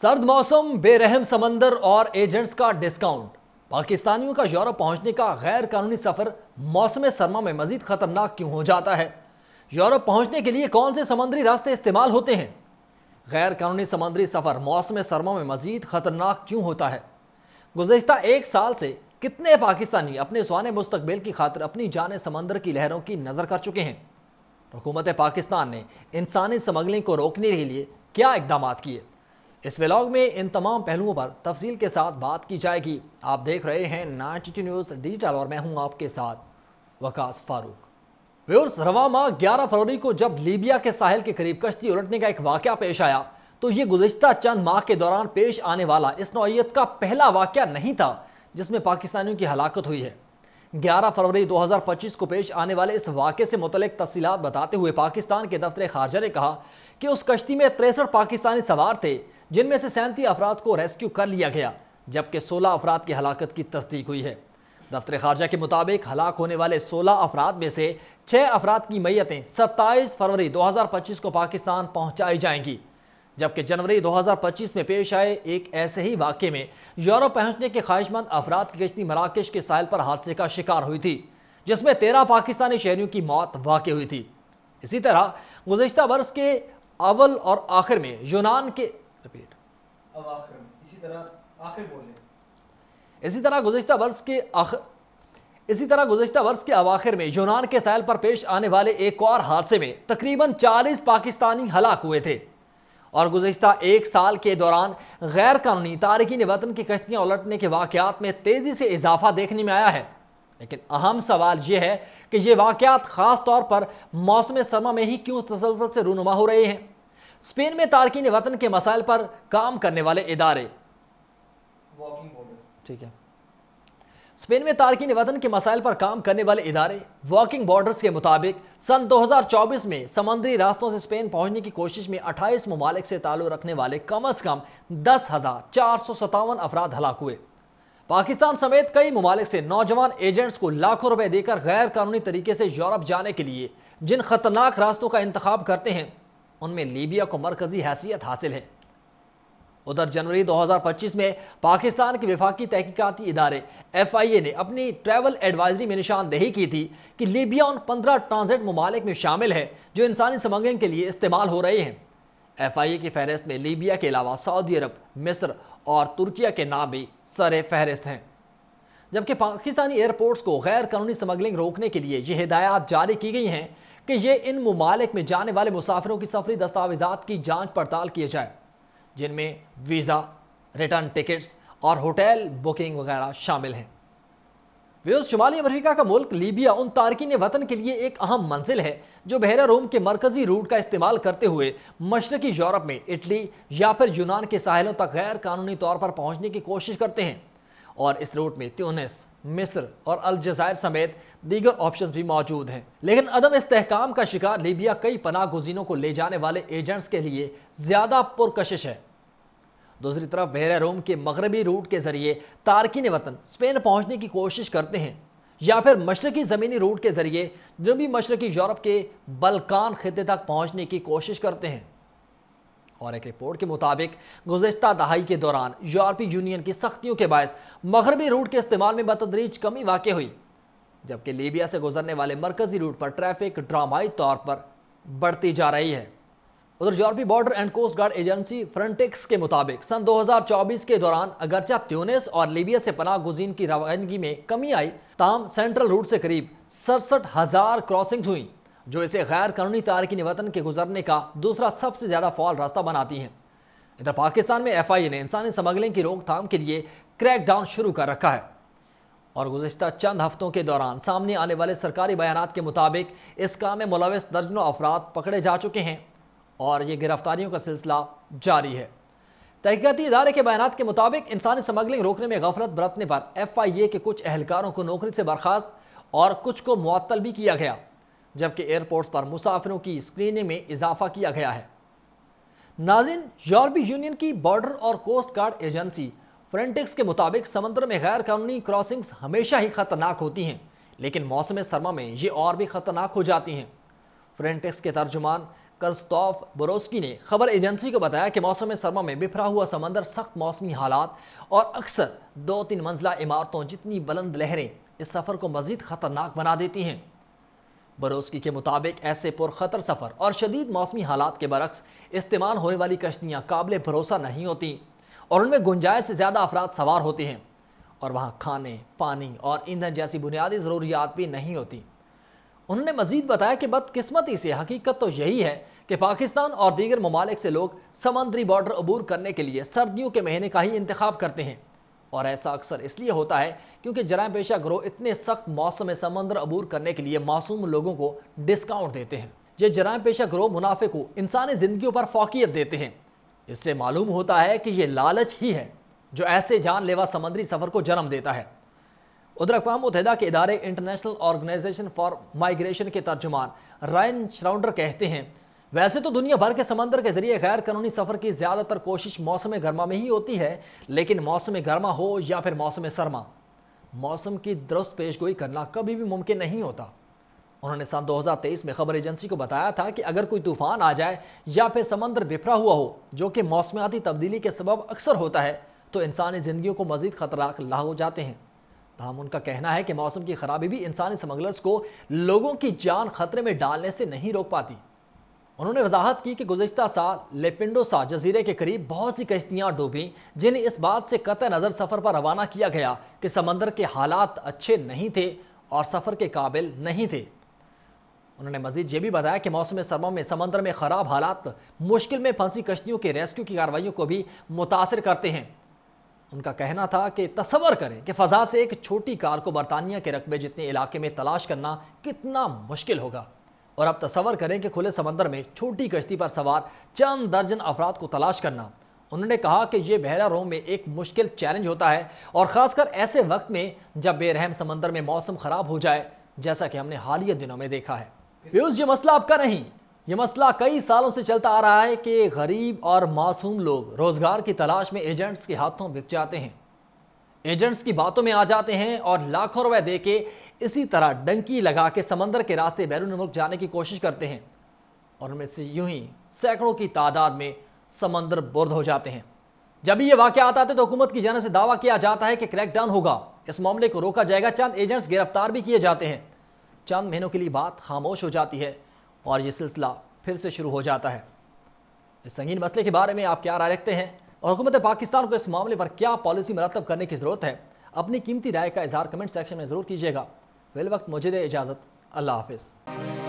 سرد موسم، بے رحم سمندر اور ایجنٹس کا ڈسکاؤنٹ۔ پاکستانیوں کا یورپ پہنچنے کا غیر قانونی سفر موسم سرما میں مزید خطرناک کیوں ہو جاتا ہے؟ یورپ پہنچنے کے لیے کون سے سمندری راستے استعمال ہوتے ہیں؟ غیر قانونی سمندری سفر موسم سرما میں مزید خطرناک کیوں ہوتا ہے؟ گزشتہ ایک سال سے کتنے پاکستانی اپنے سوانح مستقبل کی خاطر اپنی جان سمندر کی لہروں کی نظر کر چکے ہیں؟ حکومت پاکستان نے انسانی سمگلنگ کو روکنے کے لیے کیا اقدامات کیے؟ اس ولاگ میں ان تمام پہلوؤں پر تفصیل کے ساتھ بات کی جائے گی۔ آپ دیکھ رہے ہیں 92 نیوز ڈیجیٹل اور میں ہوں آپ کے ساتھ وقاص فاروق۔ ویورز، رواں ماہ 11 فروری کو جب لیبیا کے ساحل کے قریب کشتی الٹنے کا ایک واقعہ پیش آیا تو یہ گزشتہ چند ماہ کے دوران پیش آنے والا اس نوعیت کا پہلا واقعہ نہیں تھا جس میں پاکستانیوں کی ہلاکت ہوئی ہے۔ 11 فروری 2025 کو پیش آنے والے اس واقعے سے متعلق تفصیلات بتاتے ہوئے پاکستان کے دفتر خارجہ نے کہا کہ اس کشتی میں 63 پاکستانی سوار تھے، جن میں سے 37 افراد کو ریسکیو کر لیا گیا جبکہ 16 افراد کی ہلاکت کی تصدیق ہوئی ہے۔ دفتر خارجہ کے مطابق ہلاک ہونے والے 16 افراد میں سے 6 افراد کی میتیں 27 فروری 2025 کو پاکستان پہنچائی جائیں گی، جبکہ جنوری 2025 میں پیش آئے ایک ایسے ہی واقعے میں یورپ پہنچنے کے خواہش مند افراد کی کشتی مراکش کے ساحل پر حادثے کا شکار ہوئی تھی، جس میں 13 پاکستانی شہریوں کی موت واقع ہوئی تھی۔ اسی طرح گزشتہ برس کے اول اور آخر میں یونان کے اسی طرح گزشتہ برس کے اواخر میں یونان کے ساحل پر پیش آنے والے ایک اور حادثے میں تقریباً 40 پاکستانی ہلاک ہوئے تھے، اور گزشتہ ایک سال کے دوران غیر قانونی تارکین وطن کی کشتیاں الٹنے کے واقعات میں تیزی سے اضافہ دیکھنے میں آیا ہے۔ لیکن اہم سوال یہ ہے کہ یہ واقعات خاص طور پر موسم سرما میں ہی کیوں تسلسل سے رونما ہو رہے ہیں؟ اسپین میں تارکین وطن کے مسائل پر کام کرنے والے ادارے اسپین میں تارکین وطن کے مسائل پر کام کرنے والے ادارے واکنگ بارڈرز کے مطابق سن 2024 میں سمندری راستوں سے اسپین پہنچنے کی کوشش میں 28 ممالک سے تعلق رکھنے والے کم از کم 10,457 افراد ہلاک ہوئے۔ پاکستان سمیت کئی ممالک سے نوجوان ایجنٹس کو لاکھوں روپے دے کر غیر قانونی طریقے سے یورپ جانے کے لیے جن خطرناک راستوں کا انتخاب کرتے ہیں ان میں لیبیا کو مرکزی حیثیت حاصل ہے۔ ادھر جنوری 2025 میں پاکستان کے وفاقی تحقیقاتی ادارے FIA نے اپنی ٹریول ایڈوائزری میں نشاندہی کی تھی کہ لیبیا ان 15 ٹرانزٹ ممالک میں شامل ہے جو انسانی سمگلنگ کے لیے استعمال ہو رہے ہیں۔ FIA کی فہرست میں لیبیا کے علاوہ سعودی عرب، مصر اور ترکیہ کے نام بھی سر فہرست ہیں، جبکہ پاکستانی ایئرپورٹس کو غیر قانونی سمگلنگ روکنے کے لیے یہ ہدایات جاری کی گئی ہیں کہ یہ ان ممالک میں جانے والے مسافروں کی سفری دستاویزات کی جانچ پڑتال کیے جائے، جن میں ویزا، ریٹرن ٹکٹس اور ہوٹل بکنگ وغیرہ شامل ہیں۔ شمالی امریکہ کا ملک لیبیا ان تارکین وطن کے لیے ایک اہم منزل ہے جو بحیرہ روم کے مرکزی روٹ کا استعمال کرتے ہوئے مشرقی یورپ میں اٹلی یا پھر یونان کے ساحلوں تک غیر قانونی طور پر پہنچنے کی کوشش کرتے ہیں، اور اس روٹ میں تیونس، مصر اور الجزائر سمیت دیگر آپشنز بھی موجود ہیں۔ لیکن عدم استحکام کا شکار لیبیا کئی پناہ گزینوں کو لے جانے والے ایجنٹس کے لیے زیادہ پرکشش ہے۔ دوسری طرف بحیرہ روم کے مغربی روٹ کے ذریعے تارکین وطن اسپین پہنچنے کی کوشش کرتے ہیں یا پھر مشرقی زمینی روٹ کے ذریعے جنوبی مشرقی یورپ کے بلکان خطے تک پہنچنے کی کوشش کرتے ہیں۔ اور ایک رپورٹ کے مطابق گزشتہ دہائی کے دوران یورپی یونین کی سختیوں کے باعث مغربی روٹ کے استعمال میں بتدریج کمی واقع ہوئی، جبکہ لیبیا سے گزرنے والے مرکزی روٹ پر ٹریفک ڈرامائی طور پر بڑھتی جا رہی ہے۔ ادھر یورپی border and coast guard agency Frontex کے مطابق سن 2024 کے دوران اگرچہ تیونس اور لیبیا سے پناہ گزین کی روانگی میں کمی آئی، تاہم سینٹرل روٹ سے قریب 67,000 کراسنگز ہوئیں، جو اسے غیر قانونی تارکین وطن کے گزرنے کا دوسرا سب سے زیادہ فعال راستہ بناتی ہیں۔ ادھر پاکستان میں FIA نے انسانی سمگلنگ کی روک تھام کے لیے کریک ڈاؤن شروع کر رکھا ہے، اور گزشتہ چند ہفتوں کے دوران سامنے آنے والے سرکاری بیانات کے مطابق اس کام میں ملوث درجنوں افراد پکڑے جا چکے ہیں اور یہ گرفتاریوں کا سلسلہ جاری ہے۔ تحقیقاتی ادارے کے بیانات کے مطابق انسانی سمگلنگ روکنے میں غفلت برتنے پر FIA کے کچھ اہلکاروں کو نوکری سے برخاست اور کچھ کو معطل بھی کیا گیا، جبکہ ایئرپورٹس پر مسافروں کی اسکریننگ میں اضافہ کیا گیا ہے۔ ناظرین، یورپی یونین کی بارڈر اور کوسٹ گارڈ ایجنسی فرنٹیکس کے مطابق سمندر میں غیر قانونی کراسنگز ہمیشہ ہی خطرناک ہوتی ہیں، لیکن موسم سرما میں یہ اور بھی خطرناک ہو جاتی ہیں۔ فرنٹیکس کے ترجمان کرستوف بروسکی نے خبر ایجنسی کو بتایا کہ موسم سرما میں بکھرا ہوا سمندر سخت موسمی حالات اور اکثر 2-3 منزلہ عمارتوں جتنی بلند لہریں اس سفر کو مزید خطرناک بنا دیتی ہیں۔ بروسکی کے مطابق ایسے پرخطر سفر اور شدید موسمی حالات کے برعکس استعمال ہونے والی کشتیاں قابل بھروسہ نہیں ہوتی اور ان میں گنجائش سے زیادہ افراد سوار ہوتے ہیں اور وہاں کھانے، پانی اور ایندھن جیسی بنیادی ضروریات بھی نہیں ہوتی۔ انہوں نے مزید بتایا کہ بدقسمتی سے حقیقت تو یہی ہے کہ پاکستان اور دیگر ممالک سے لوگ سمندری بارڈر عبور کرنے کے لیے سردیوں کے مہینے کا ہی انتخاب کرتے ہیں، اور ایسا اکثر اس لیے ہوتا ہے کیونکہ جرائم پیشہ گروہ اتنے سخت موسم سمندر عبور کرنے کے لیے معصوم لوگوں کو ڈسکاؤنٹ دیتے ہیں۔ یہ جرائم پیشہ گروہ منافع کو انسانی زندگیوں پر فوقیت دیتے ہیں۔ اس سے معلوم ہوتا ہے کہ یہ لالچ ہی ہے جو ایسے جان لیوا سمندری سفر کو جنم دیتا ہے۔ ادھر اقوام متحدہ کے ادارے انٹرنیشنل آرگنائزیشن فار مائیگریشن کے ترجمان رائن شراؤنڈر کہتے ہیں، ویسے تو دنیا بھر کے سمندر کے ذریعے غیر قانونی سفر کی زیادہ تر کوشش موسم گرما میں ہی ہوتی ہے، لیکن موسم گرما ہو یا پھر موسم سرما، موسم کی درست پیشگوئی کرنا کبھی بھی ممکن نہیں ہوتا۔ انہوں نے سن 2023 میں خبر ایجنسی کو بتایا تھا کہ اگر کوئی طوفان آ جائے یا پھر سمندر بکھرا ہوا ہو جو کہ موسمیاتی تبدیلی کے سبب اکثر ہوتا ہے تو انسانی زندگیوں کو مزید خطرات لاحق ہو جاتے ہیں۔ تاہم ان کا کہنا ہے کہ موسم کی خرابی بھی انسانی سمگلرز کو لوگوں کی جان خطرے میں ڈالنے سے نہیں روک پاتی۔ انہوں نے وضاحت کی کہ گزشتہ سال لیپنڈوسا جزیرے کے قریب بہت سی کشتیاں ڈوبیں جنہیں اس بات سے قطع نظر سفر پر روانہ کیا گیا کہ سمندر کے حالات اچھے نہیں تھے اور سفر کے قابل نہیں تھے۔ انہوں نے مزید یہ بھی بتایا کہ موسم سرما میں سمندر میں خراب حالات مشکل میں پھنسی کشتیوں کے ریسکیو کی کارروائیوں کو بھی متاثر کرتے ہیں۔ ان کا کہنا تھا کہ تصور کریں کہ فضا سے ایک چھوٹی کار کو برطانیہ کے رقبے جتنے علاقے میں تلاش کرنا کتنا مشکل ہوگا، اور اب تصور کریں کہ کھلے سمندر میں چھوٹی کشتی پر سوار چند درجن افراد کو تلاش کرنا۔ انہوں نے کہا کہ یہ بحیرہ روم میں ایک مشکل چیلنج ہوتا ہے، اور خاص کر ایسے وقت میں جب بے رحم سمندر میں موسم خراب ہو جائے، جیسا کہ ہم نے حالیہ دنوں میں دیکھا ہے۔ یہ مسئلہ اب کا نہیں، یہ مسئلہ کئی سالوں سے چلتا آ رہا ہے کہ غریب اور معصوم لوگ روزگار کی تلاش میں ایجنٹس کے ہاتھوں بک جاتے ہیں، ایجنٹس کی باتوں میں آ جاتے ہیں اور لاکھوں روپے دے کے اسی طرح ڈنکی لگا کے سمندر کے راستے بیرون ملک جانے کی کوشش کرتے ہیں، اور ان میں سے یوں ہی سینکڑوں کی تعداد میں سمندر برد ہو جاتے ہیں۔ جب یہ واقعات آتے تو حکومت کی جانب سے دعویٰ کیا جاتا ہے کہ کریک ڈاؤن ہوگا، اس معاملے کو روکا جائے گا، چند ایجنٹس گرفتار بھی کیے جاتے ہیں۔ چند مہینوں کے لیے بات خاموش ہو جاتی ہے اور یہ سلسلہ پھر سے شروع ہو جاتا ہے۔ اس سنگین مسئلے کے بارے میں آپ کیا رائے رکھتے ہیں اور حکومت پاکستان کو اس معاملے پر کیا پالیسی مرتب کرنے کی ضرورت ہے؟ اپنی قیمتی رائے کا اظہار کمنٹ سیکشن میں ضرور کیجیے گا۔ فی الوقت مجھے دے اجازت، اللہ حافظ۔